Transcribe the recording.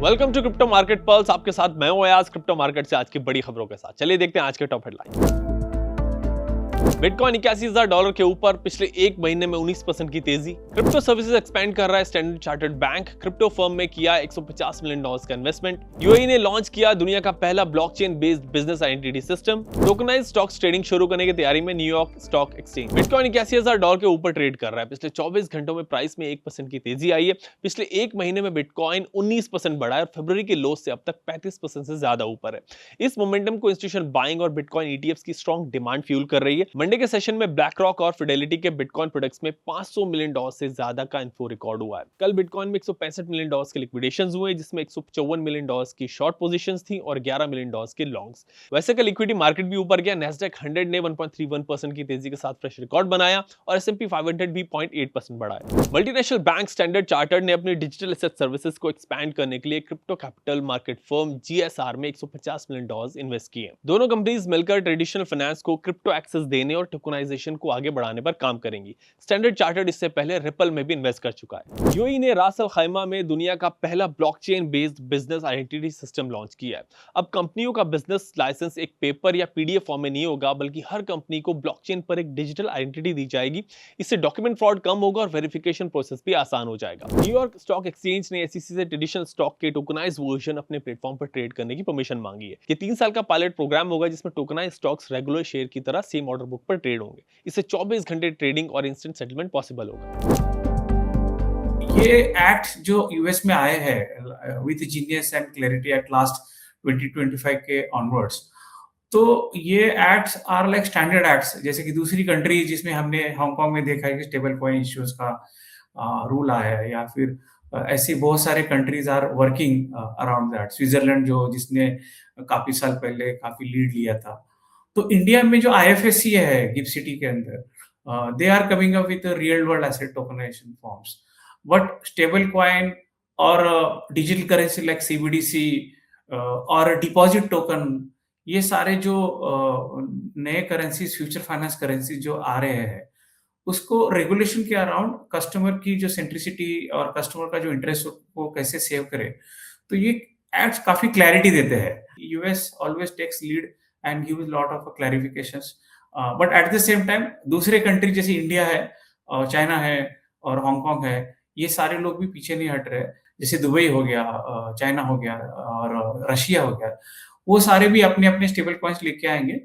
Welcome to crypto market pulse. आपके साथ मैं हूं अयाज, क्रिप्टो मार्केट से आज की बड़ी खबरों के साथ। चलिए देखते हैं आज के टॉप हेडलाइन। बिटकॉइन $81,000 के ऊपर, पिछले एक महीने में 19% की तेजी। क्रिप्टो सर्विसेज एक्सपेंड कर रहा है standard chartered bank. Crypto firm में किया $150 मिलियन का इन्वेस्टमेंट। यूएई ने लॉन्च किया दुनिया का पहला blockchain based business identity system. Tokenised stocks trading शुरू करने की तैयारी में न्यूयॉर्क स्टॉक एक्सचेंज। बिटकॉइन $81,000 के ऊपर ट्रेड कर रहा है। पिछले 24 घंटों में प्राइस में 1% की तेजी आई है। पिछले एक महीने में बिटकॉइन 19% बढ़ा है और फरवरी के लो से अब तक 35% से ज्यादा ऊपर है। इस मोमेंटम को इंस्टीट्यूशनल बाइंग और बिटकॉइन ईटीएफ्स की स्ट्रॉन्ग डिमांड फ्यूल कर रही है। मंडे के सेशन में ब्लैक रॉक और फिडेलिटी के बिटकॉइन प्रोडक्ट्स में $500 मिलियन से ज्यादा का इन्फो रिकॉर्ड हुआ है। कल बिटकॉइन में $165 मिलियन के लिक्विडेशंस हुए, जिसमें $154 मिलियन की शॉर्ट पोजीशंस थी और $11 मिलियन के लॉन्ग्स। वैसे कल लिक्विडिटी मार्केट भी ऊपर गया। नैस्डैक 100 ने 1.31% की तेजी के साथ फ्रेश रिकॉर्ड बनाया और S&P 500 भी 0.8% बढ़ा है। मल्टीनेशनल बैंक स्टैंडर्ड चार्टर्ड ने अपनी डिजिटल एसेट सर्विसेज को एक्सपैंड करने के लिए crypto capital market firm GSR में $150 मिलियन इन्वेस्ट किए। दोनों कंपनीज मिलकर ट्रेडिशनल फाइनेंस को क्रिप्टो एक्सेस देने और टोकनाइजेशन को आगे बढ़ाने पर काम करेंगी। स्टैंडर्ड चार्टर्ड इससे पहले रिपल में भी इन्वेस्ट कर चुका है। यूएई ने रास अल खैमा में दुनिया का पहला blockchain based business identity system launch किया है। अब कंपनियों का बिजनेस लाइसेंस एक पेपर या पीडीएफ फॉर्म में नहीं होगा, बल्कि हर कंपनी को ब्लॉकचेन पर एक डिजिटल आइडेंटिटी दी जाएगी। इससे डॉक्यूमेंट फ्रॉड कम होगा और वेरिफिकेशन प्रोसेस भी आसान हो जाएगा। न्यूयॉर्क स्टॉक एक्सचेंज ने एसईसी से ट्रेडिशनल स्टॉक के टोकनाइज्ड वर्जन अपने प्लेटफॉर्म पर ट्रेड करने की परमिशन मांगी है। ये 3 साल का पायलट प्रोग्राम होगा, जिसमें टोकनाइज्ड स्टॉक्स रेगुलर शेयर की तरह सेम ऑर्डर बुक पर ट्रेड होंगे। इससे 24 घंटे ट्रेडिंग और इंस्टेंट सेटलमेंट पॉसिबल होगा। ये एक्ट जो यूएस में आए हैं with Genius and Clarity at last 2025 के ऑनवर्ड्स, तो ये acts are like standard acts, जैसे कि दूसरी कंट्री जिसमें हमने हांगकांग में देखा है कि स्टेबल कॉइन इश्यूज का रूल आया है, या फिर ऐसे बहुत सारे countries are working around that. Switzerland जो जिसने काफी साल पहले काफी लीड लिया था। तो इंडिया में जो आईएफएससी है गिफ्ट सिटी के अंदर, they are coming up with real world asset tokenisation forms, but stable coin और डिजिटल करेंसी लाइक सीबीडीसी और डिपॉजिट टोकन, ये सारे जो नए करेंसीज, फ्यूचर फाइनेंस करेंसी जो आ रहे हैं, उसको रेगुलेशन के अराउंड कस्टमर की जो सेंट्रिसिटी और कस्टमर का जो इंटरेस्ट को कैसे सेव करे, तो ये एक्ट्स काफी क्लैरिटी देते हैं। US always takes lead and gives lot of clarifications, but at the same time दूसरे कंट्री जैसे इंडिया है, चाइना है और हांगकांग है, ये सारे लोग भी पीछे नहीं हट रहे। जैसे दुबई हो गया, चाइना हो गया और रशिया हो गया, वो सारे भी अपने अपने स्टेबल कॉइन्स लेके आएंगे।